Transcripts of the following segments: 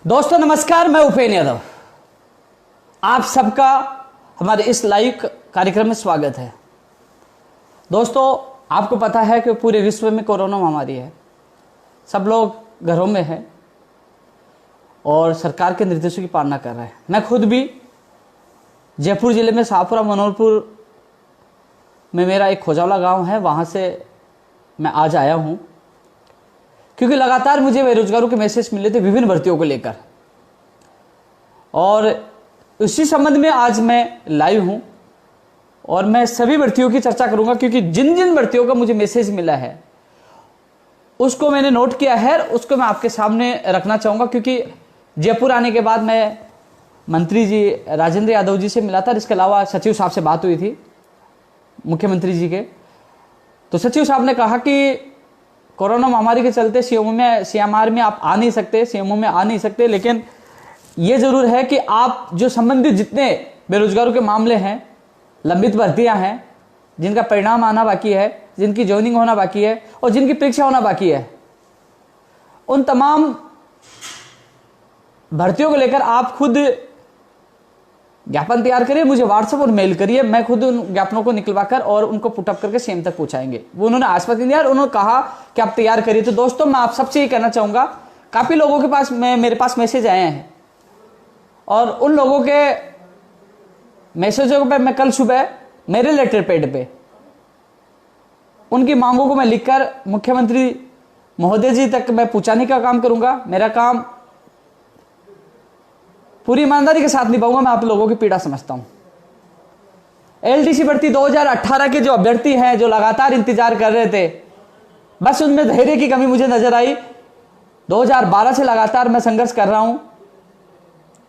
दोस्तों नमस्कार, मैं उपेंद्र यादव। आप सबका हमारे इस लाइव कार्यक्रम में स्वागत है। दोस्तों आपको पता है कि पूरे विश्व में कोरोना महामारी है, सब लोग घरों में हैं और सरकार के निर्देशों की पालना कर रहे हैं। मैं खुद भी जयपुर जिले में शाहपुरा मनोहरपुर में मेरा एक खोजावला गांव है, वहां से मैं आज आया हूं क्योंकि लगातार मुझे बेरोजगारों के मैसेज मिले थे विभिन्न भर्तियों को लेकर, और उसी संबंध में आज मैं लाइव हूं और मैं सभी भर्तियों की चर्चा करूंगा क्योंकि जिन जिन भर्तियों का मुझे मैसेज मिला है उसको मैंने नोट किया है, उसको मैं आपके सामने रखना चाहूंगा। क्योंकि जयपुर आने के बाद मैं मंत्री जी राजेंद्र यादव जी से मिला था, इसके अलावा सचिव साहब से बात हुई थी मुख्यमंत्री जी के। तो सचिव साहब ने कहा कि कोरोना महामारी के चलते सीएमआर में आप आ नहीं सकते, सीएमओ में आ नहीं सकते, लेकिन ये जरूर है कि आप जो संबंधित जितने बेरोजगारों के मामले हैं, लंबित भर्तियां हैं, जिनका परिणाम आना बाकी है, जिनकी ज्वाइनिंग होना बाकी है और जिनकी परीक्षा होना बाकी है, उन तमाम भर्तियों को लेकर आप खुद ज्ञापन तैयार करिए, मुझे व्हाट्सएप और मेल करिए। मैं खुद उन ज्ञापनों को निकलवाकर और उनको पुटअप करके सीएम तक पहुंचाएंगे। वो उन्होंने आश्वासन दिया और उन्होंने कहा कि आप तैयार करिए। तो दोस्तों मैं आप सबसे ये कहना चाहूंगा, काफी लोगों के पास मेरे पास मैसेज आए हैं और उन लोगों के मैसेजों पे मैं कल सुबह मेरे लेटर पैड पे उनकी मांगों को मैं लिखकर मुख्यमंत्री महोदय जी तक मैं पहुंचाने का काम करूंगा। मेरा काम पूरी ईमानदारी के साथ निभाऊंगा। मैं आप लोगों की पीड़ा समझता हूं। एलडीसी भर्ती 2018 के जो अभ्यर्थी हैं, जो लगातार इंतजार कर रहे थे, बस उनमें धैर्य की कमी मुझे नजर आई। 2012 से लगातार मैं संघर्ष कर रहा हूं,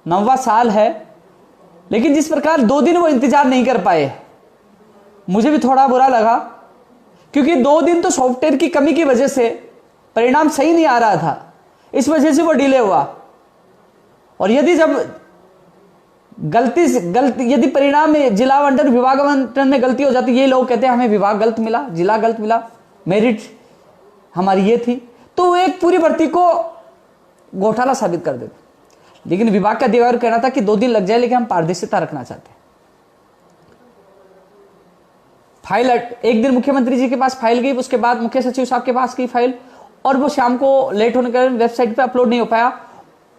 9वां साल है, लेकिन जिस प्रकार 2 दिन वो इंतजार नहीं कर पाए, मुझे भी थोड़ा बुरा लगा क्योंकि 2 दिन तो सॉफ्टवेयर की कमी की वजह से परिणाम सही नहीं आ रहा था, इस वजह से वो डिले हुआ। और यदि जब गलती यदि परिणाम में जिला आवंटन विभाग आवंटन में गलती हो जाती, ये लोग कहते हैं हमें विभाग गलत मिला, जिला गलत मिला, मेरिट हमारी ये थी, तो एक पूरी भर्ती को घोटाला साबित कर देते। लेकिन विभाग का दीवार कहना था कि 2 दिन लग जाए, लेकिन हम पारदर्शिता रखना चाहते हैं। फाइल एक दिन मुख्यमंत्री जी के पास फाइल गई, उसके बाद मुख्य सचिव साहब के पास गई फाइल, और वो शाम को लेट होने के कारण वेबसाइट पे अपलोड नहीं हो पाया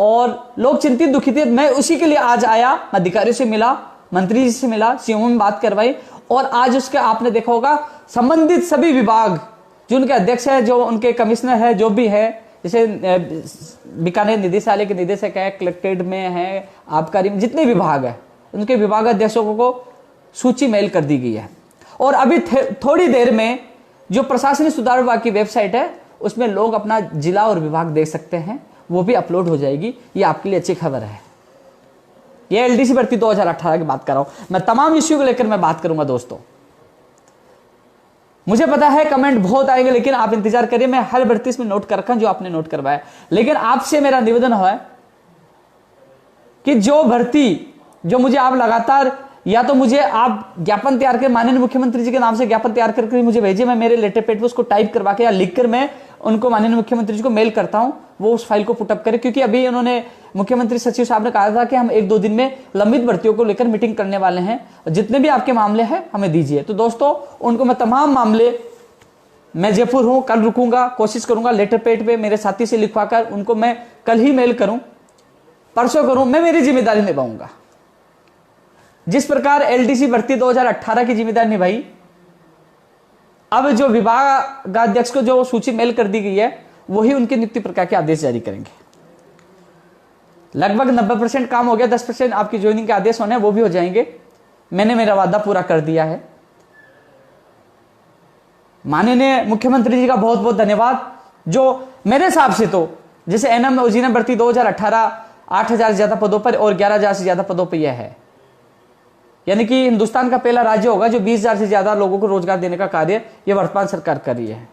और लोग चिंतित दुखी थे। मैं उसी के लिए आज आया, अधिकारियों से मिला, मंत्री जी से मिला, सीएमओ में बात करवाई, और आज उसके आपने देखा होगा संबंधित सभी विभाग जो उनके अध्यक्ष है, जो उनके कमिश्नर है, जो भी है, जैसे बीकानेर निदेशालय के निदेशक है, कलेक्ट्रेट में है, आबकारी में जितने विभाग है, उनके विभाग अध्यक्षों को सूची मेल कर दी गई है। और अभी थोड़ी देर में जो प्रशासनिक सुधार विभाग की वेबसाइट है उसमें लोग अपना जिला और विभाग देख सकते हैं, वो भी अपलोड हो जाएगी। ये आपके लिए अच्छी खबर है। ये एलडीसी भर्ती 2018 की बात कर रहा हूं मैं, तमाम इश्यू को लेकर मैं बात करूंगा। दोस्तों मुझे पता है कमेंट बहुत आएंगे, लेकिन आप इंतजार करिए, मैं हर भर्ती इसमें नोट कर रखा जो आपने नोट करवाया। लेकिन आपसे मेरा निवेदन है कि जो भर्ती जो मुझे आप लगातार, या तो मुझे आप ज्ञापन तैयार कर माननीय मुख्यमंत्री जी के नाम से ज्ञापन तैयार करके मुझे भेजिए, मैं मेरे लेटर पेड पे उसको टाइप करवा के या लिखकर मैं उनको माननीय मुख्यमंत्री जी को मेल करता हूं, वो उस फाइल को पुटअप करें। क्योंकि अभी उन्होंने मुख्यमंत्री सचिव साहब ने कहा था कि हम 1-2 दिन में लंबित भर्तियों को लेकर मीटिंग करने वाले हैं, जितने भी आपके मामले हैं हमें दीजिए। तो दोस्तों उनको मैं तमाम मामले, मैं जयपुर हूं, कल रुकूंगा, कोशिश करूंगा लेटर पेड पे मेरे साथी से लिखवाकर उनको मैं कल ही मेल करूं, परसों करूं, मैं मेरी जिम्मेदारी निभाऊंगा। जिस प्रकार एलडीसी भर्ती 2018 की जिम्मेदारी निभाई, अब जो विभागाध्यक्ष को जो सूची मेल कर दी गई है वही उनकी नियुक्ति प्रक्रिया के आदेश जारी करेंगे। लगभग 90% काम हो गया, 10% आपकी ज्वाइनिंग के आदेश होने हैं, वो भी हो जाएंगे। मैंने मेरा वादा पूरा कर दिया है। माननीय मुख्यमंत्री जी का बहुत बहुत धन्यवाद, जो मेरे हिसाब से तो जैसे एनएम ओजीएम भर्ती 2018 8,000 से ज्यादा पदों पर और 11,000 से ज्यादा पदों पर यह है, यानी कि हिंदुस्तान का पहला राज्य होगा जो 20,000 से ज्यादा लोगों को रोजगार देने का कार्य यह वर्तमान सरकार कर रही है।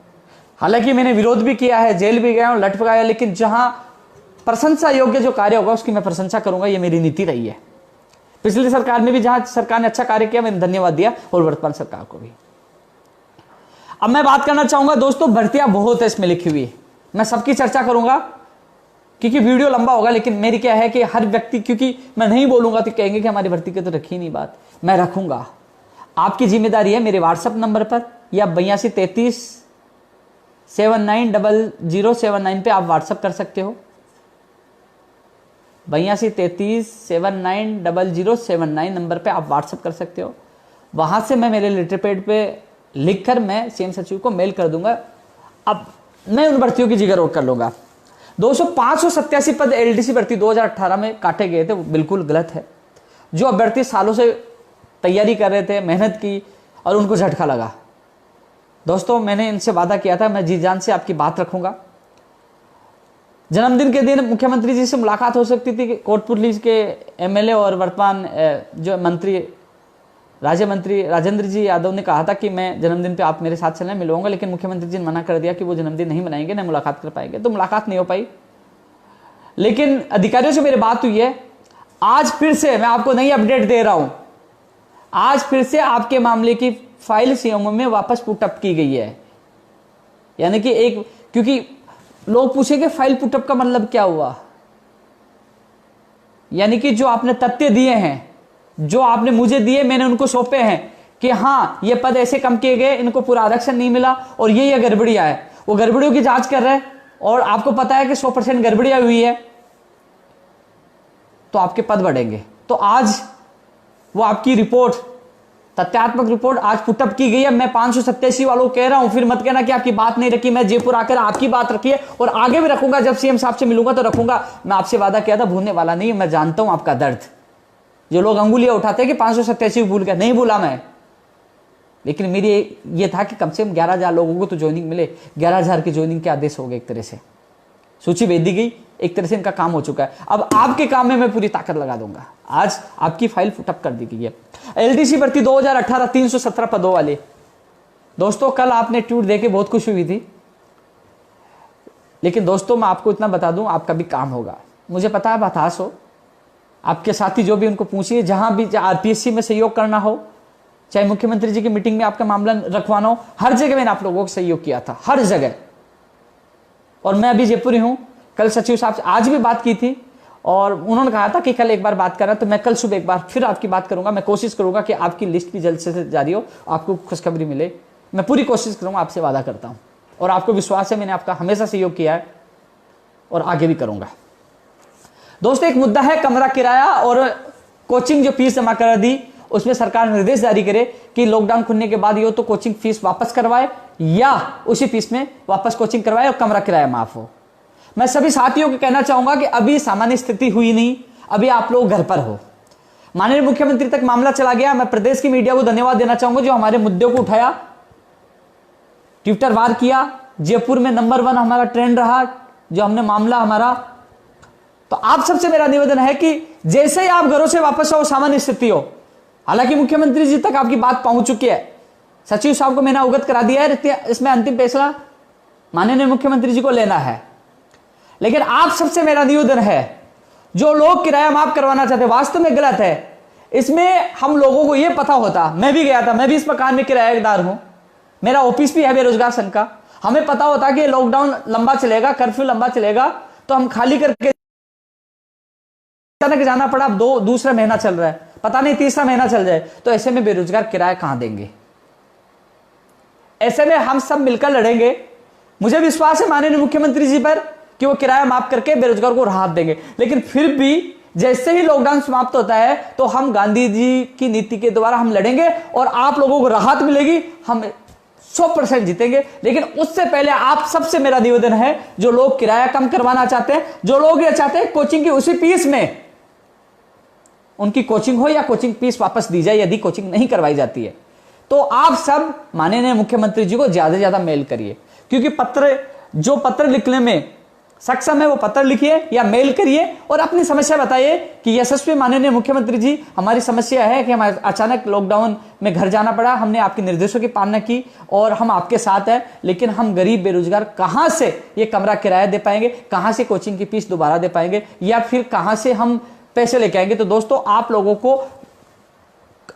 हालांकि मैंने विरोध भी किया है, जेल भी गया हूं, लट पकाया, लेकिन जहां प्रशंसा योग्य जो कार्य होगा उसकी मैं प्रशंसा करूंगा, ये मेरी नीति रही है। पिछली सरकार में भी जहां सरकार ने अच्छा कार्य किया मैंने धन्यवाद दिया, और वर्तमान सरकार को भी। अब मैं बात करना चाहूंगा दोस्तों, भर्तियां बहुत है इसमें लिखी हुई, मैं सबकी चर्चा करूंगा। क्योंकि वीडियो लंबा होगा, लेकिन मेरी क्या है कि हर व्यक्ति, क्योंकि मैं नहीं बोलूंगा तो कहेंगे कि हमारी भर्ती की तो रखी नहीं बात, मैं रखूंगा। आपकी जिम्मेदारी है मेरे व्हाट्सएप नंबर पर या 8233790079 पे आप व्हाट्सएप कर सकते हो। 8233790079 नंबर पे आप व्हाट्सएप कर सकते हो। वहां से मैं मेरे लेटर पैड पे लिखकर मैं सीएम सचिव को मेल कर दूंगा। अब मैं उन भर्तियों की जिक्र और कर लूंगा। 587 पद एलडीसी भर्ती 2018 में काटे गए थे, वो बिल्कुल गलत है। जो अभ्यर्थी सालों से तैयारी कर रहे थे, मेहनत की और उनको झटका लगा। दोस्तों, मैंने इनसे वादा किया था मैं जी जान से आपकी बात रखूंगा। जन्मदिन के दिन मुख्यमंत्री जी से मुलाकात हो सकती थी कि कोटपुतली के एमएलए और वर्तमान जो मंत्री राज्य मंत्री राजेंद्र जी यादव ने कहा था कि मैं जन्मदिन पे आप मेरे साथ चलने मिलूंगा, लेकिन मुख्यमंत्री जी ने मना कर दिया कि वो जन्मदिन नहीं मनाएंगे, न मुलाकात कर पाएंगे, तो मुलाकात नहीं हो पाई। लेकिन अधिकारियों से मेरी बात हुई है, आज फिर से मैं आपको नई अपडेट दे रहा हूं। आज फिर से आपके मामले की फाइल सीएमओ में वापस पुटअप की गई है। यानी कि क्योंकि लोग पूछेंगे फाइल पुटअप का मतलब क्या हुआ, यानी कि जो आपने तथ्य दिए हैं, जो आपने मुझे दिए, मैंने उनको सौंपे हैं कि हाँ ये पद ऐसे कम किए गए, इनको पूरा आरक्षण नहीं मिला और ये गड़बड़ियां है, वो गड़बड़ियों की जांच कर रहे हैं और आपको पता है कि 100% गड़बड़ियां हुई है, तो आपके पद बढ़ेंगे। तो आज वो आपकी रिपोर्ट, तथ्यात्मक रिपोर्ट आज पुटअप की गई है। मैं 587 वालों को कह रहा हूं, फिर मत कहना कि आपकी बात नहीं रखी। मैं जयपुर आकर आपकी बात रखी है और आगे भी रखूंगा। जब सीएम साहब से मिलूंगा तो रखूंगा। मैं आपसे वादा किया था, भूलने वाला नहीं। मैं जानता हूं आपका दर्द। जो लोग अंगुलियां उठाते हैं कि 587 भूल गया, नहीं भूला मैं, लेकिन मेरी ये था कि कम से कम 11,000 लोगों को तो ज्वाइनिंग मिले। 11,000 की ज्वाइनिंग के आदेश हो गए, एक तरह से सूची भेज दी गई, एक तरह से इनका काम हो चुका है। अब आपके काम में मैं पूरी ताकत लगा दूंगा। आज आपकी फाइल पुटअप कर दी गई है। एलडीसी भर्ती 2018 317 पदों वाले। दोस्तों, कल आपने ट्वीट देके बहुत खुशी हुई थी, लेकिन दोस्तों मैं आपको इतना बता दूं, आपका भी काम होगा। मुझे पता है हताश हो, आपके साथी जो भी उनको पूछिए, जहां भी आरपीएससी में सहयोग करना हो, चाहे मुख्यमंत्री जी की मीटिंग में आपका मामला रखवाना हो, हर जगह मैंने आप लोगों को सहयोग किया था, हर जगह। और मैं अभी जयपुर ही हूं। कल सचिव साहब से आज भी बात की थी और उन्होंने कहा था कि कल एक बार बात करना, तो मैं कल सुबह एक बार फिर आपकी बात करूंगा। मैं कोशिश करूंगा कि आपकी लिस्ट भी जल्द से जारी हो, आपको खुशखबरी मिले। मैं पूरी कोशिश करूंगा, आपसे वादा करता हूं और आपको विश्वास है, मैंने आपका हमेशा सहयोग किया है और आगे भी करूंगा। दोस्तों, एक मुद्दा है कमरा किराया और कोचिंग जो फीस जमा करा दी, उसमें सरकार निर्देश जारी करे कि लॉकडाउन खुलने के बाद यो तो कोचिंग फीस वापस करवाए या उसी फीस में वापस कोचिंग करवाए और कमरा किराया माफ हो। मैं सभी साथियों को कहना चाहूंगा कि अभी सामान्य स्थिति हुई नहीं, अभी आप लोग घर पर हो। माननीय मुख्यमंत्री तक मामला चला गया। मैं प्रदेश की मीडिया को धन्यवाद देना चाहूंगा जो हमारे मुद्दों को उठाया, ट्विटर वार किया। जयपुर में नंबर 1 हमारा ट्रेंड रहा जो हमने मामला हमारा। तो आप सबसे मेरा निवेदन है कि जैसे ही आप घरों से वापस आओ, सामान्य स्थिति हो। हालांकि मुख्यमंत्री जी तक आपकी बात पहुंच चुकी है, सचिव साहब को मैंने अवगत करा दिया है, इसमें अंतिम फैसला माननीय मुख्यमंत्री जी को लेना है। लेकिन आप सबसे मेरा निवेदन है, जो लोग किराया माफ करवाना चाहते वास्तव में गलत है। इसमें हम लोगों को यह पता होता, मैं भी गया था, मैं भी इस मकान में किराएदार हूं, मेरा ऑफिस भी है बेरोजगार संघ का। हमें पता होता कि लॉकडाउन लंबा चलेगा, कर्फ्यू लंबा चलेगा, तो हम खाली करके अचानक जाना पड़ा। अब दूसरा महीना चल रहा है, पता नहीं तीसरा महीना चल जाए, तो ऐसे में बेरोजगार किराया कहां देंगे? ऐसे में हम सब मिलकर लड़ेंगे। मुझे विश्वास है माननीय मुख्यमंत्री जी पर कि वो किराया माफ करके बेरोजगार को राहत देंगे। लेकिन फिर भी जैसे ही लॉकडाउन समाप्त होता है तो हम गांधी जी की नीति के द्वारा हम लड़ेंगे और आप लोगों को राहत मिलेगी, हम 100% जीतेंगे। लेकिन उससे पहले आप सबसे मेरा निवेदन है, जो लोग किराया कम करवाना चाहते हैं, जो लोग ये चाहते हैं कोचिंग की उसी फीस में उनकी कोचिंग हो या कोचिंग फीस वापस दी जाए यदि कोचिंग नहीं करवाई जाती है, तो आप सब माननीय मुख्यमंत्री जी को ज्यादा से ज्यादा मेल करिए। क्योंकि जो पत्र लिखने में सक्षम है वो पत्र लिखिए या मेल करिए और अपनी समस्या बताइए कि यशस्वी माननीय मुख्यमंत्री जी, हमारी समस्या है कि हमारे अचानक लॉकडाउन में घर जाना पड़ा, हमने आपके निर्देशों की पालना की और हम आपके साथ हैं, लेकिन हम गरीब बेरोजगार कहां से ये कमरा किराया दे पाएंगे, कहां से कोचिंग की फीस दोबारा दे पाएंगे या फिर कहां से हम पैसे लेके आएंगे? तो दोस्तों, आप लोगों को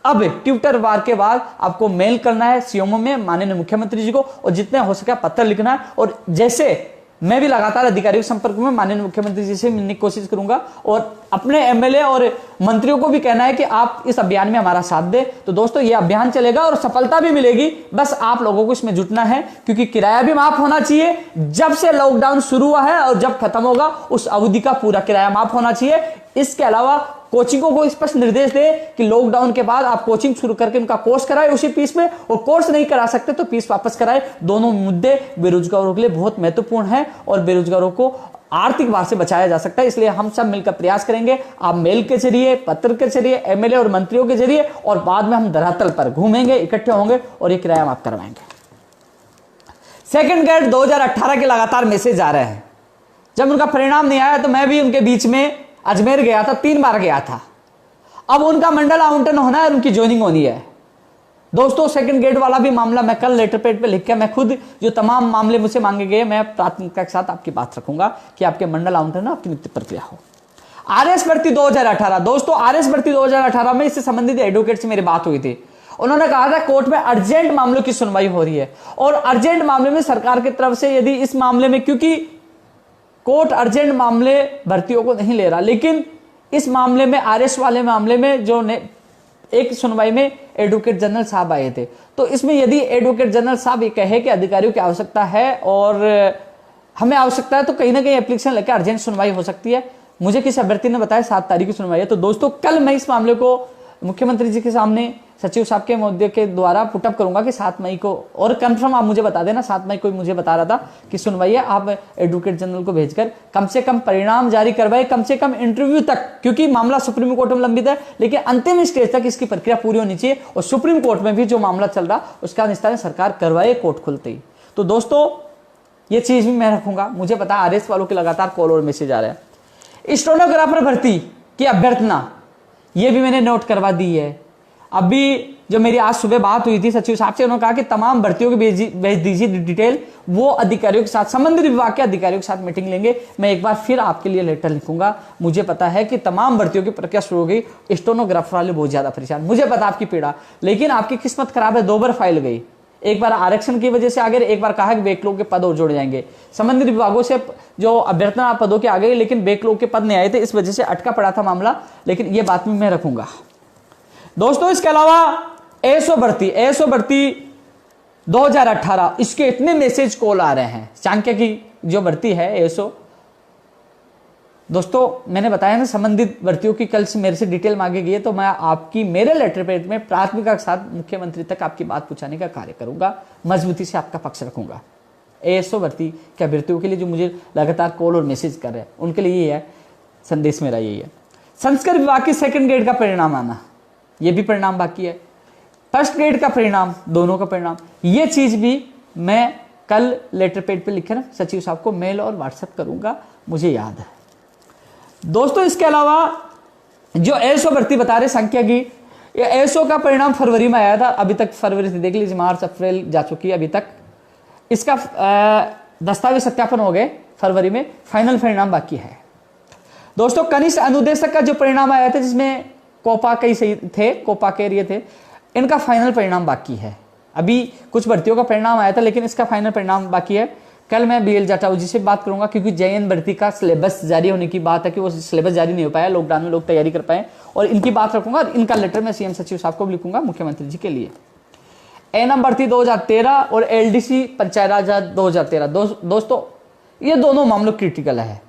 अब ट्विटर वार के बाद आपको मेल करना है सीएमओ में माननीय मुख्यमंत्री जी को और जितने हो सके पत्र लिखना है। और जैसे मैं भी लगातार अधिकारियों के संपर्क में माननीय मुख्यमंत्री जी से मिलने की कोशिश करूंगा और अपने एमएलए और मंत्रियों को भी कहना है कि आप इस अभियान में हमारा साथ दें। तो दोस्तों ये अभियान चलेगा और सफलता भी मिलेगी, बस आप लोगों को इसमें जुटना है, क्योंकि किराया भी माफ होना चाहिए। जब से लॉकडाउन शुरू हुआ है और जब खत्म होगा उस अवधि का पूरा किराया माफ होना चाहिए। इसके अलावा कोचिंगों को स्पष्ट निर्देश दे कि लॉकडाउन के बाद आप कोचिंग शुरू करके उनका कोर्स कराए उसी फीस में, और कोर्स नहीं करा सकते तो फीस वापस कराए। दोनों मुद्दे बेरोजगारों के लिए बहुत महत्वपूर्ण है और बेरोजगारों को आर्थिक भार से बचाया जा सकता है। इसलिए हम सब मिलकर प्रयास करेंगे, आप मेल के जरिए, पत्र के जरिए, एमएलए और मंत्रियों के जरिए, और बाद में हम धरातल पर घूमेंगे, इकट्ठे होंगे और ये किराया माफ करवाएंगे। सेकंड गेट 2018 के लगातार मैसेज आ रहे हैं। जब उनका परिणाम नहीं आया तो मैं भी उनके बीच में अजमेर गया था, 3 बार गया था। अब उनका मंडल आवंटन होना है, उनकी ज्वाइनिंग होनी है। दोस्तों सेकंड गेट वाला भी मामला मैं कल लेटर पैड पे लिख के, मैं खुद जो तमाम मामले मुझसे मांगे गए, मैं प्राथमिकता के साथ आपकी बात रखूंगा कि आपके मंडल आवंटन आपकी नियुक्ति प्रक्रिया हो। आरएस भर्ती 2018, दोस्तों आरएस भर्ती 2018 में इससे संबंधित एडवोकेट से मेरी बात हुई थी। उन्होंने कहा था कोर्ट में अर्जेंट मामलों की सुनवाई हो रही है, और अर्जेंट मामले में सरकार की तरफ से यदि इस मामले में, क्योंकि कोर्ट अर्जेंट मामले भर्तियों को नहीं ले रहा, लेकिन इस मामले में आरएस वाले मामले में जो एक सुनवाई में एडवोकेट जनरल साहब आए थे, तो इसमें यदि एडवोकेट जनरल साहब ये कहे कि अधिकारियों की आवश्यकता है और हमें आवश्यकता है, तो कहीं ना कहीं एप्लीकेशन लेकर अर्जेंट सुनवाई हो सकती है। मुझे किसी अभ्यर्थी ने बताया 7 तारीख की सुनवाई है। तो दोस्तों कल मैं इस मामले को मुख्यमंत्री जी के सामने सचिव साहब के मुद्दे के द्वारा पुटअप करूंगा कि 7 मई को, और कंफर्म आप मुझे बता देना, 7 मई को मुझे बता रहा था कि सुनवाई है, आप एडवोकेट जनरल को भेजकर कम से कम परिणाम जारी करवाए, कम से कम इंटरव्यू तक, क्योंकि मामला सुप्रीम कोर्ट में लंबित है, लेकिन अंतिम स्टेज तक इसकी प्रक्रिया पूरी होनी चाहिए, और सुप्रीम कोर्ट में भी जो मामला चल रहा उसका निस्तारण सरकार करवाए कोर्ट खुलते ही। तो दोस्तों ये चीज भी मैं रखूंगा। मुझे पता है आरएस वालों के लगातार कॉल और मैसेज आ रहे हैं। स्टेनोग्राफर भर्ती की अभ्यर्थना ये भी मैंने नोट करवा दी है। अभी जो मेरी आज सुबह बात हुई थी सचिव साहब से, उन्होंने कहा कि तमाम भर्तियों की भेज दीजिए डिटेल, वो अधिकारियों के साथ, संबंधित विभाग के अधिकारियों के साथ मीटिंग लेंगे। मैं एक बार फिर आपके लिए लेटर लिखूंगा। मुझे पता है कि तमाम भर्तियों की प्रक्रिया शुरू हो गई, स्टेनोग्राफर वाले बहुत ज्यादा परेशान, मुझे पता आपकी पीड़ा, लेकिन आपकी किस्मत खराब है, 2 बार फाइल गई। एक बार आरक्षण की वजह से आगे, एक बार कहा कि बैकलॉग के पद और जोड़े जाएंगे। संबंधित विभागों से जो अभ्यर्थना पदों के आ गए, लेकिन बैकलॉग के पद नहीं आए थे, इस वजह से अटका पड़ा था मामला, लेकिन ये बात भी मैं रखूंगा। दोस्तों इसके अलावा एसओ भर्ती 2018, इसके इतने मैसेज कॉल आ रहे हैं। चाणक्य की जो भर्ती है एसओ, दोस्तों मैंने बताया ना संबंधित भर्तियों की कल से मेरे से डिटेल मांगी गई है, तो मैं आपकी मेरे लेटर पेड में प्राथमिकता के साथ मुख्यमंत्री तक आपकी बात पहुंचाने का कार्य करूंगा, मजबूती से आपका पक्ष रखूंगा। एएसओ भर्ती के अभ्यर्थियों के लिए जो मुझे लगातार कॉल और मैसेज कर रहे हैं, उनके लिए ये है संदेश, मेरा यही है। संस्कृत विभाग की सेकंड ग्रेड का परिणाम आना, ये भी परिणाम बाकी है। फर्स्ट ग्रेड का परिणाम, दोनों का परिणाम, ये चीज भी मैं कल लेटर पेड पे लिखे ना सचिव साहब को मेल और व्हाट्सएप करूंगा, मुझे याद है। दोस्तों इसके अलावा जो एएसओ भर्ती बता रहे संख्या की, ये एएसओ का परिणाम फरवरी में आया था, अभी तक फरवरी से देख लीजिए, मार्च अप्रैल जा चुकी है, अभी तक इसका दस्तावेज सत्यापन हो गए, फरवरी में फाइनल परिणाम बाकी है। दोस्तों कनिष्ठ अनुदेशक का जो परिणाम आया था, जिसमें कोपा कई सही थे, कोपा के एरिया थे, इनका फाइनल परिणाम बाकी है। अभी कुछ भर्तियों का परिणाम आया था, लेकिन इसका फाइनल परिणाम बाकी है। कल मैं बीएल जाटाऊ जी से बात करूंगा, क्योंकि जेएन भर्ती का सिलेबस जारी होने की बात है कि वो सिलेबस जारी नहीं हो पाया, लॉकडाउन में लोग तैयारी कर पाए, और इनकी बात रखूंगा। और इनका लेटर मैं सीएम सचिव साहब को भी लिखूंगा, मुख्यमंत्री जी के लिए। एएनएम भर्ती 2013 और एलडीसी पंचायत राज 2013, दोस्तों ये दोनों मामलों क्रिटिकल है,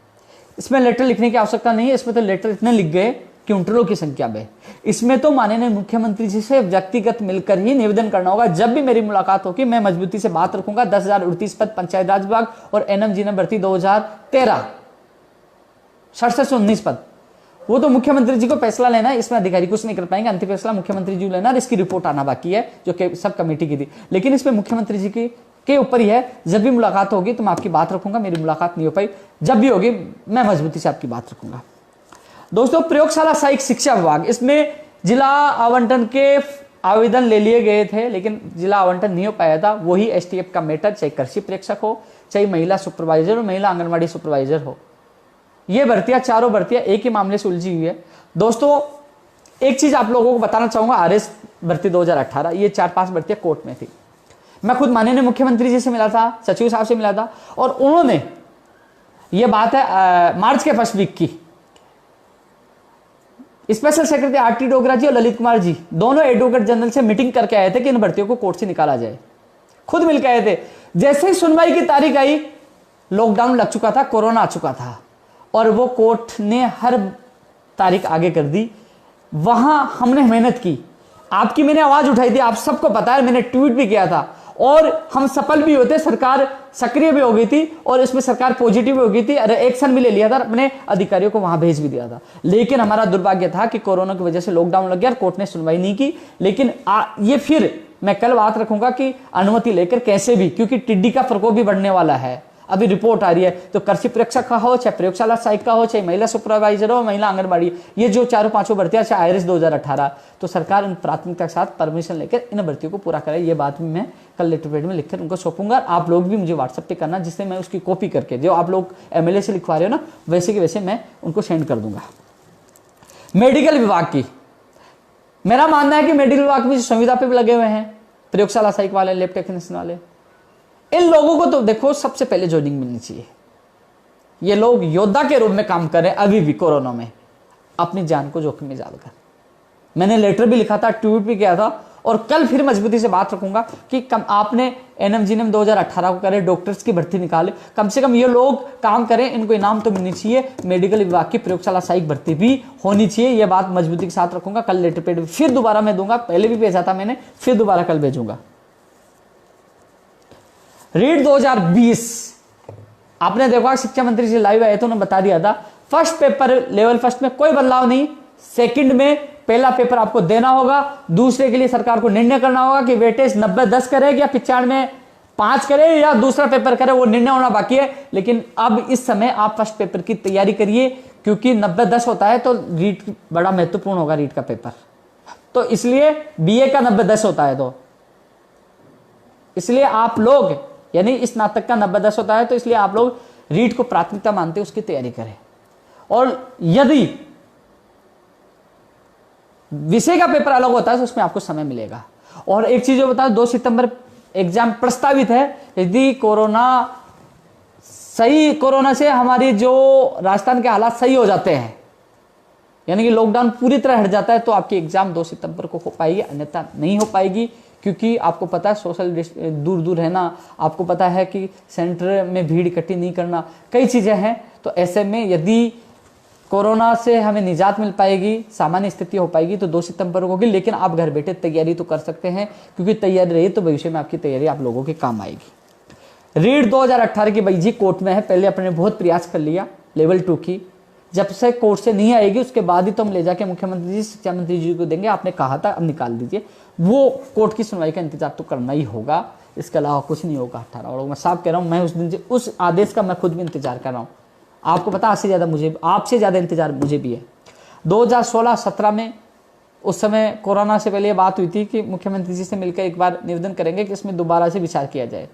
इसमें लेटर लिखने की आवश्यकता नहीं है। इसमें तो लेटर इतने लिख गए क्विंटलों की संख्या में। इसमें तो माननीय मुख्यमंत्री जी से व्यक्तिगत मिलकर ही निवेदन करना होगा। जब भी मेरी मुलाकात होगी मैं मजबूती से बात रखूंगा। 10,038 पद पंचायत राज विभाग और एनएमजीएनएम भर्ती 2013 67 से 19 पद, वो तो मुख्यमंत्री जी को फैसला लेना है, इसमें अधिकारी कुछ नहीं कर पाएंगे। अंतिम फैसला मुख्यमंत्री जी लेना, इसकी रिपोर्ट आना बाकी है जो सब कमेटी की थी, लेकिन इसमें मुख्यमंत्री जी की के ऊपर ही है। जब भी मुलाकात होगी तो मैं आपकी बात रखूंगा। मेरी मुलाकात नहीं हो पाई, जब भी होगी मैं मजबूती से आपकी बात रखूंगा। दोस्तों प्रयोगशाला सहायक शिक्षा विभाग, इसमें जिला आवंटन के आवेदन ले लिए गए थे, लेकिन जिला आवंटन नहीं हो पाया था। वही एसटीएफ का मैटर, चाहे कृषि प्रेक्षक हो, चाहे महिला सुपरवाइजर हो, महिला आंगनबाड़ी सुपरवाइजर हो, ये भर्तियां, चारों भर्तियां एक ही मामले से उलझी हुई है। दोस्तों एक चीज आप लोगों को बताना चाहूंगा, आरएस भर्ती 2018, ये 4-5 भर्तियां कोर्ट में थी। मैं खुद माननीय मुख्यमंत्री जी से मिला था, सचिव साहब से मिला था, और उन्होंने ये बात है मार्च के फर्स्ट वीक की। स्पेशल सेक्रेटरी आरटी डोगरा जी और ललित कुमार जी दोनों एडवोकेट जनरल से मीटिंग करके आए थे कि इन भर्तियों को कोर्ट से निकाला जाए, खुद मिलकर आए थे। जैसे ही सुनवाई की तारीख आई, लॉकडाउन लग चुका था, कोरोना आ चुका था, और वो कोर्ट ने हर तारीख आगे कर दी। वहां हमने मेहनत की, आपकी मैंने आवाज उठाई थी, आप सबको पता है, मैंने ट्वीट भी किया था, और हम सफल भी होते, सरकार सक्रिय भी हो गई थी, और इसमें सरकार पॉजिटिव भी हो गई थी, एक्शन भी ले लिया था, अपने अधिकारियों को वहां भेज भी दिया था। लेकिन हमारा दुर्भाग्य था कि कोरोना की वजह से लॉकडाउन लग गया, कोर्ट ने सुनवाई नहीं की। लेकिन ये फिर मैं कल बात रखूंगा कि अनुमति लेकर कैसे भी, क्योंकि टिड्डी का प्रकोप भी बढ़ने वाला है, अभी रिपोर्ट आ रही है। तो कृषि प्रेक्षक का हो, चाहे प्रयोगशाला सहायक का हो, चाहे महिला सुपरवाइजर हो, महिला आंगनबाड़ी, ये जो चारों पांचों भर्तियां, चाहे आईआरएस 2018, तो सरकार इन प्राथमिकता के साथ परमिशन लेकर इन भर्तियों को पूरा करे। ये बात भी मैं कल लेटर पैड में लिखकर उनको सौंपूंगा। आप लोग भी मुझे व्हाट्सएप पे करना, जिससे मैं उसकी कॉपी करके, जो आप लोग एमएलए से लिखवा रहे हो ना, वैसे के वैसे मैं उनको सेंड कर दूंगा। मेडिकल विभाग की मेरा मानना है कि मेडिकल विभाग में जो संविदा पे भी लगे हुए हैं, प्रयोगशाला सहायक वाले, लैब टेक्नीशियन वाले, इन लोगों को तो देखो सबसे पहले ज्वाइनिंग मिलनी चाहिए। ये लोग योद्धा के रूप में काम कर रहे हैं अभी भी कोरोना में, अपनी जान को जोखिम में डालकर। मैंने लेटर भी लिखा था, ट्वीट भी किया था, और कल फिर मजबूती से बात रखूंगा कि कम आपने एनएमजीएनएम 2018 को करे, डॉक्टर्स की भर्ती निकाले, कम से कम ये लोग काम करें, इनको इनाम तो मिलनी चाहिए। मेडिकल विभाग की प्रयोगशाला सहायक भर्ती भी होनी चाहिए, यह बात मजबूती के साथ रखूंगा। कल लेटर पेड फिर दोबारा मैं दूंगा, पहले भी भेजा था मैंने, फिर दोबारा कल भेजूंगा। रीट 2020 आपने देखा, शिक्षा मंत्री जी लाइव आए थे, उन्होंने बता दिया था फर्स्ट पेपर लेवल फर्स्ट में कोई बदलाव नहीं, सेकंड में पहला पेपर आपको देना होगा, दूसरे के लिए सरकार को निर्णय करना होगा कि वेटेज 90-10 करे या 95-5 करे या दूसरा पेपर करे, वो निर्णय होना बाकी है। लेकिन अब इस समय आप फर्स्ट पेपर की तैयारी करिए, क्योंकि 90-10 होता है तो रीट बड़ा महत्वपूर्ण होगा, रीट का पेपर। तो इसलिए बीए का 90-10 होता है, तो इसलिए आप लोग, यानी स्नातक का 90-10 होता है, तो इसलिए आप लोग रीट को प्राथमिकता मानते हैं, उसकी तैयारी करें। और यदि विषय का पेपर अलग होता है तो उसमें आपको समय मिलेगा। और एक चीज बता, 2 सितंबर एग्जाम प्रस्तावित है। यदि कोरोना से हमारी जो राजस्थान के हालात सही हो जाते हैं, यानी कि लॉकडाउन पूरी तरह हट जाता है, तो आपकी एग्जाम 2 सितंबर को हो पाएगी, अन्यथा नहीं हो पाएगी। क्योंकि आपको पता है सोशल दूर दूर रहना, आपको पता है कि सेंटर में भीड़ इकट्ठी नहीं करना, कई चीजें हैं। तो ऐसे में यदि कोरोना से हमें निजात मिल पाएगी, सामान्य स्थिति हो पाएगी, तो 2 सितंबर को होगी। लेकिन आप घर बैठे तैयारी तो कर सकते हैं, क्योंकि तैयारी रही तो भविष्य में आपकी तैयारी आप लोगों के काम आएगी। रीट 2018 की भाई जी कोर्ट में है, पहले अपने बहुत प्रयास कर लिया लेवल 2 की, जब से कोर्ट से नहीं आएगी उसके बाद ही तो हम ले जाके मुख्यमंत्री जी, शिक्षा मंत्री जी को देंगे। आपने कहा था, अब निकाल दीजिए। वो कोर्ट की सुनवाई का इंतजार तो करना ही होगा, इसके अलावा कुछ नहीं होगा। 18 और मैं साफ कह रहा हूं, मैं उस दिन से उस आदेश का मैं खुद भी इंतजार कर रहा हूं। आपको पता, आपसे ज्यादा इंतजार मुझे भी है। 2016-17 में, उस समय कोरोना से पहले बात हुई थी कि मुख्यमंत्री जी से मिलकर एक बार निवेदन करेंगे कि इसमें दोबारा से विचार किया जाए।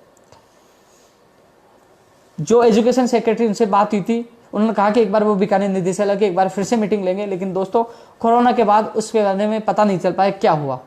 जो एजुकेशन सेक्रेटरी, उनसे बात हुई थी, उन्होंने कहा कि एक बार वो बीकानेर निदेशालय की एक बार फिर से मीटिंग लेंगे। लेकिन दोस्तों, कोरोना के बाद उसके बारे में पता नहीं चल पाया क्या हुआ।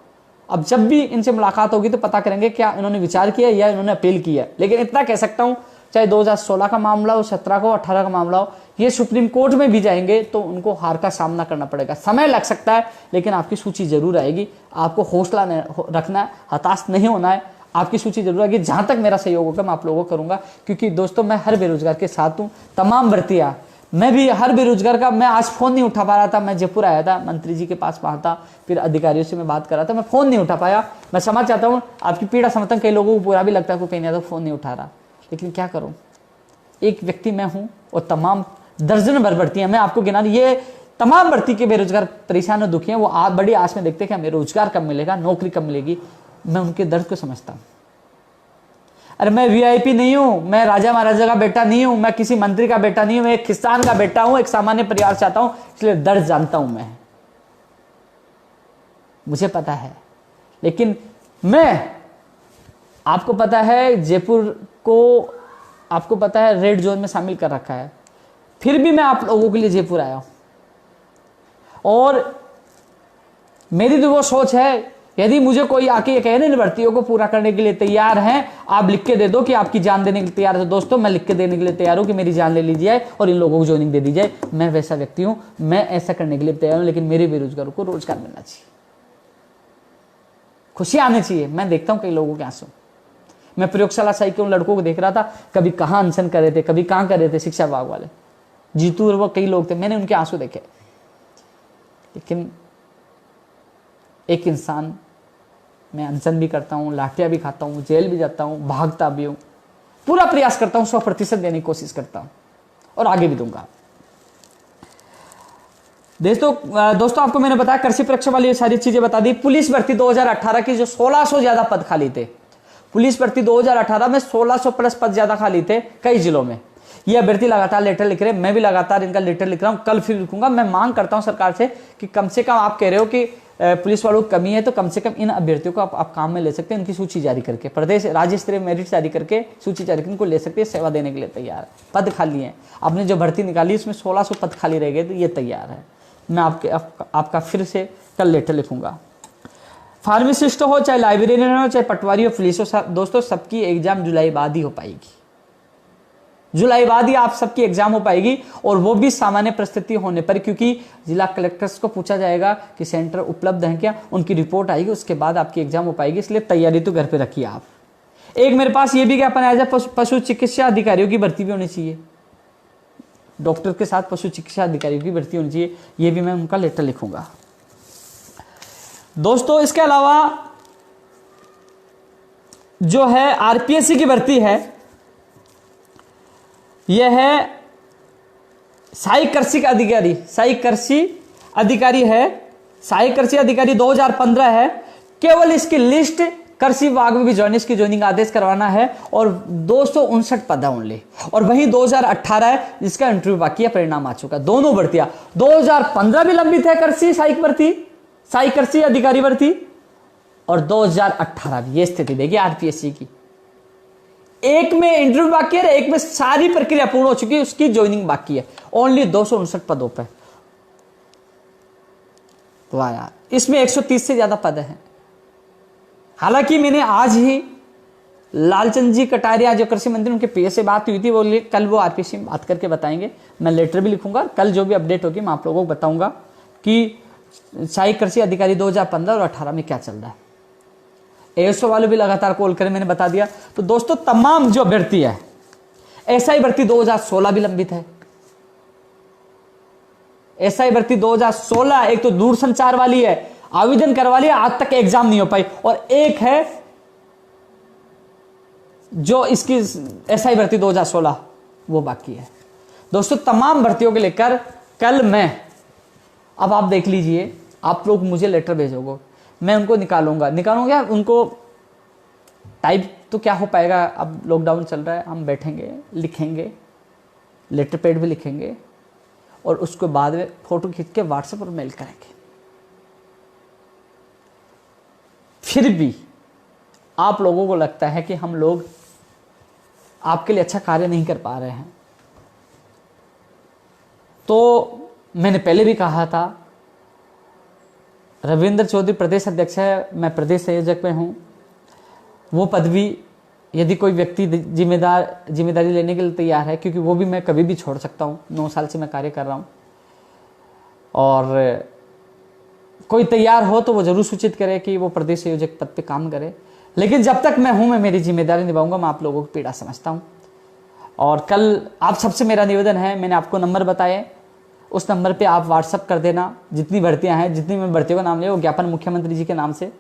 अब जब भी इनसे मुलाकात होगी तो पता करेंगे क्या इन्होंने विचार किया या इन्होंने अपील किया। लेकिन इतना कह सकता हूं, चाहे 2016 का मामला हो, 17 का हो, 18 का मामला हो, ये सुप्रीम कोर्ट में भी जाएंगे तो उनको हार का सामना करना पड़ेगा। समय लग सकता है, लेकिन आपकी सूची जरूर आएगी। आपको हौसला रखना है, हताश नहीं होना है, आपकी सूची जरूर आएगी। जहां तक मेरा सहयोग होगा मैं आप लोगों को करूंगा, क्योंकि दोस्तों मैं हर बेरोजगार के साथ हूं। तमाम भर्तियां, मैं भी हर बेरोजगार का, मैं आज फोन नहीं उठा पा रहा था, मैं जयपुर आया था, मंत्री जी के पास वहां था, फिर अधिकारियों से मैं बात कर रहा था, मैं फोन नहीं उठा पाया। मैं समझ चाहता हूँ आपकी पीड़ा समझता हूँ, कई लोगों को बुरा भी लगता है, कोई पेन यादव फोन नहीं उठा रहा, लेकिन क्या करूं, एक व्यक्ति मैं हूं और तमाम दर्जन भर भर्तियां, मैं आपको गिना, ये तमाम भर्ती के बेरोजगार परेशान और दुखी हैं। वो बड़ी आस में देखते हैं कि हमें रोजगार कब मिलेगा, नौकरी कब मिलेगी। मैं उनके दर्द को समझता हूं। अरे मैं वीआईपी नहीं हूं, मैं राजा महाराजा का बेटा नहीं हूं, मैं किसी मंत्री का बेटा नहीं हूं, मैं एक किसान का बेटा हूं, एक सामान्य परिवार से आता हूं, इसलिए दर्द जानता हूं मैं, मुझे पता है। लेकिन मैं, आपको पता है जयपुर को, आपको पता है रेड जोन में शामिल कर रखा है, फिर भी मैं आप लोगों के लिए जयपुर आया हूं। और मेरी तो वो सोच है, यदि मुझे कोई आके ये कहे ना भर्तियों को पूरा करने के लिए तैयार हैं, आप लिख के दे दो कि आपकी जान देने के लिए तैयार है, तो दोस्तों मैं लिख के देने के लिए तैयार हूं कि मेरी जान ले ली जाए और इन लोगों को ज्वाइनिंग दे दी जाए। मैं वैसा व्यक्ति हूं, मैं ऐसा करने के लिए तैयार हूं, लेकिन मेरे बेरोजगारों को रोजगार मिलना चाहिए, खुशी आनी चाहिए। मैं देखता हूं कई लोगों के आंसू, मैं प्रयोगशाला साई के उन लड़कों को देख रहा था, कभी कहां अनशन कर रहे थे, कभी कहां कर रहे थे, शिक्षा विभाग वाले जीतू और वो कई लोग थे, मैंने उनके आंसू देखे। लेकिन एक इंसान, मैं अनशन भी करता हूं, लाठियां भी खाता हूं, जेल भी जाता हूं, भागता भी हूं, पूरा प्रयास करता हूं, 100% देने की कोशिश करता हूं और आगे भी दूंगा। दोस्तों आपको मैंने बताया कृषि परीक्षा वाली सारी चीजें बता दी। पुलिस भर्ती 2018 की जो 1600 ज्यादा पद खाली थे, पुलिस भर्ती 2018 में 1600 प्लस पद ज्यादा खाली थे कई जिलों में। ये अभ्यर्थी लगातार लेटर लिख रहे हैं, मैं भी लगातार इनका लेटर लिख रहा हूं, कल फिर लिखूंगा। मैं मांग करता हूं सरकार से कि कम से कम, आप कह रहे हो कि पुलिस वालों की कमी है, तो कम से कम इन अभ्यर्थियों को आप काम में ले सकते हैं, इनकी सूची जारी करके, प्रदेश राज्य स्तरीय मेरिट जारी करके सूची जारी करके इनको ले सकते हैं, सेवा देने के लिए तैयार है। पद खाली है, आपने जो भर्ती निकाली उसमें 1600 पद खाली रह गए, तो ये तैयार है। मैं आपका फिर से कल लेटर लिखूंगा। फार्मासिस्ट हो, चाहे लाइब्रेरियन हो, चाहे पटवारी हो, पुलिस हो, दोस्तों सबकी एग्जाम जुलाई बाद ही हो पाएगी, जुलाई बाद ही आप सबकी एग्जाम हो पाएगी, और वो भी सामान्य परिस्थिति होने पर, क्योंकि जिला कलेक्टर्स को पूछा जाएगा कि सेंटर उपलब्ध है क्या, उनकी रिपोर्ट आएगी, उसके बाद आपकी एग्जाम हो पाएगी। इसलिए तैयारी तो घर पे रखिए आप। एक मेरे पास ये भी ज्ञापन आया जाए, पशु चिकित्सा अधिकारियों की भर्ती भी होनी चाहिए, डॉक्टर के साथ पशु चिकित्सा अधिकारियों की भर्ती होनी चाहिए, ये भी मैं उनका लेटर लिखूंगा। दोस्तों इसके अलावा जो है आरपीएससी की भर्ती है, यह है सहायक कृषि अधिकारी, सहायक कृषि अधिकारी है, सहायक कृषि अधिकारी 2015 है। केवल इसकी लिस्ट कृषि विभाग में भी ज्वाइनिंग आदेश करवाना है, और 259 पद है ओनली, और वही 2018 है जिसका इंटरव्यू बाकी है, परिणाम आ चुका। दोनों भर्तियां 2015 भी लंबित है, कृषि सहायक भर्ती, सहायक कृषि अधिकारी भर्ती, और 2018 भी। ये स्थिति देखिए आरपीएससी की, एक में इंटरव्यू बाकी है, एक में सारी प्रक्रिया पूर्ण हो चुकी है, उसकी ज्वाइनिंग बाकी है, ओनली 259 पदों पे। वाह यार, इसमें 130 से ज्यादा पद हैं। हालांकि मैंने आज ही लालचंद जी कटारिया जो कृषि मंत्री, उनके पीए से बात हुई थी, वो कल वो आरपीएससी में बात करके बताएंगे, मैं लेटर भी लिखूंगा, कल जो भी अपडेट होगी मैं आप लोगों को बताऊंगा कि सहायक कृषि अधिकारी 2015 और 18 में क्या चल रहा है। एएसओ वाले भी लगातार कॉल करें, मैंने बता दिया। तो दोस्तों तमाम जो भर्ती है, एसआई भर्ती 2016 भी लंबित है, एसआई भर्ती 2016, एक तो दूरसंचार वाली है, आवेदन करवा लिया, आज तक एग्जाम नहीं हो पाई, और एक है जो इसकी एसआई भर्ती 2016 वो बाकी है। दोस्तों तमाम भर्तियों को लेकर कल मैं, अब आप देख लीजिए, आप लोग मुझे लेटर भेजोगे, मैं उनको निकालूंगा उनको टाइप तो क्या हो पाएगा, अब लॉकडाउन चल रहा है, हम बैठेंगे, लिखेंगे, लेटर पैड भी लिखेंगे, और उसके बाद में फोटो खींच के व्हाट्सएप और मेल करेंगे। फिर भी आप लोगों को लगता है कि हम लोग आपके लिए अच्छा कार्य नहीं कर पा रहे हैं, तो मैंने पहले भी कहा था, रविंद्र चौधरी प्रदेश अध्यक्ष है, मैं प्रदेश संयोजक में हूं। वो पदवी यदि कोई व्यक्ति जिम्मेदारी लेने के लिए तैयार है, क्योंकि वो भी मैं कभी भी छोड़ सकता हूं, 9 साल से मैं कार्य कर रहा हूं, और कोई तैयार हो तो वो जरूर सूचित करे कि वो प्रदेश संयोजक पद पे काम करे। लेकिन जब तक मैं हूं, मैं मेरी जिम्मेदारी निभाऊंगा। मैं आप लोगों की पीड़ा समझता हूं, और कल आप सबसे मेरा निवेदन है, मैंने आपको नंबर बताए, उस नंबर पे आप व्हाट्सअप कर देना जितनी भर्तियां हैं, जितनी मैं भर्तियों का नाम लिया, वो ज्ञापन मुख्यमंत्री जी के नाम से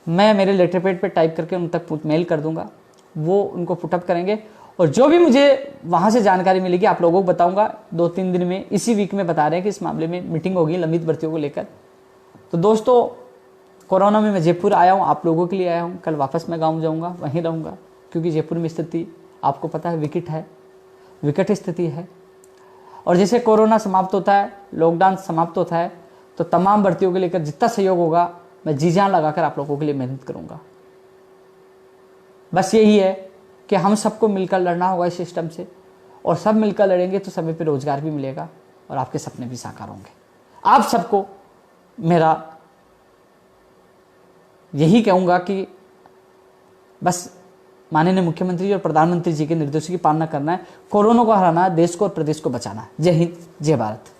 मैं मेरे लेटर पैड पे टाइप करके उन तक मेल कर दूंगा, वो उनको पुटअप करेंगे, और जो भी मुझे वहां से जानकारी मिलेगी आप लोगों को बताऊंगा। 2-3 दिन में, इसी वीक में बता रहे हैं कि इस मामले में मीटिंग होगी लंबित भर्तियों को लेकर। तो दोस्तों कोरोना में मैं जयपुर आया हूँ, आप लोगों के लिए आया हूँ, कल वापस मैं गाँव जाऊँगा, वहीं रहूँगा, क्योंकि जयपुर में स्थिति आपको पता है विकट स्थिति है। और जैसे कोरोना समाप्त होता है, लॉकडाउन समाप्त होता है, तो तमाम भर्तियों को लेकर जितना सहयोग होगा मैं जी जान लगाकर आप लोगों के लिए मेहनत करूंगा। बस यही है कि हम सबको मिलकर लड़ना होगा इस सिस्टम से, और सब मिलकर लड़ेंगे तो समय पे रोजगार भी मिलेगा और आपके सपने भी साकार होंगे। आप सबको मेरा यही कहूंगा कि बस माननीय मुख्यमंत्री जी और प्रधानमंत्री जी के निर्देशों की पालना करना है, कोरोना को हराना है, देश को और प्रदेश को बचाना है। जय हिंद, जय भारत।